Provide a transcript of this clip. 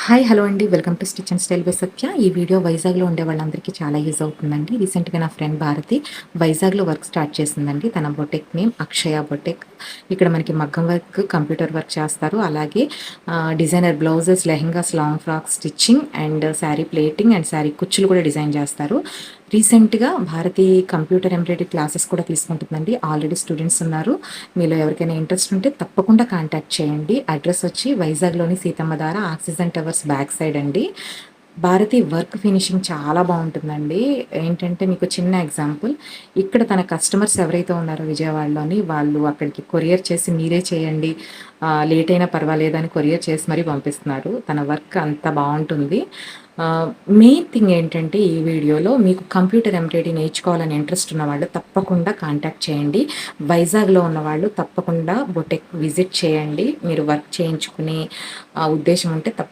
Hi hello అండి. Welcome to stitch and style by Satya. ఈ video వైజాగ్‌లో ఉండే వాళ్ళందరికీ చాలా యూజ్ అవుతుందండి. రీసెంట్‌గా నా ఫ్రెండ్ భారతి వైజాగ్‌లో వర్క్ స్టార్ట్ చేసిందండి. తన బొటెక్ నేమ్ అక్షయ బొటెక్. ఇక్కడ మనకి మగ్గం వర్క్, కంప్యూటర్ వర్క్ చేస్తారు. అలాగే designer blouses, lehengas, long frocks stitching and sari plating and sari కుచ్చులు కూడా డిజైన్ చేస్తారు. రీసెంట్‌గా భారతి కంప్యూటర్ ఎంబ్రాయిడరీ క్లాసెస్ కూడా తీసుకుంటుందండి. ఆల్రెడీ స్టూడెంట్స్ ఉన్నారు. మీలో ఎవరికైనా ఇంట్రెస్ట్ ఉంటే తప్పకుండా కాంటాక్ట్ చేయండి. అడ్రస్ వచ్చి వైజాగ్‌లోని సీతమ్మ ధార ఆక్సిజన్ టవర్స్ బ్యాక్ సైడ్ అండి. భారతి వర్క్ ఫినిషింగ్ చాలా బావుంటుందండి. ఏంటంటే మీకు చిన్న ఎగ్జాంపుల్. ఇక్కడ తన కస్టమర్స్ ఎవరైతే ఉన్నారో విజయవాడలోని వాళ్ళు అక్కడికి కొరియర్ చేసి మీరే చేయండి. లేట్ అయినా పర్వాలేదని కొరియర్ చేసి మరీ పంపిస్తున్నారు. తన వర్క్ అంత బావుంటుంది. మెయిన్ థింగ్ ఏంటంటే ఈ వీడియోలో మీకు కంప్యూటర్ ఎంబ్రాయిడరీ నేర్చుకోవాలని ఇంట్రెస్ట్ ఉన్నవాళ్ళు తప్పకుండా కాంటాక్ట్ చేయండి. వైజాగ్‌లో ఉన్నవాళ్ళు తప్పకుండా బొటెక్ విజిట్ చేయండి. మీరు వర్క్ చేయించుకునే ఉద్దేశ్యం ఉంటే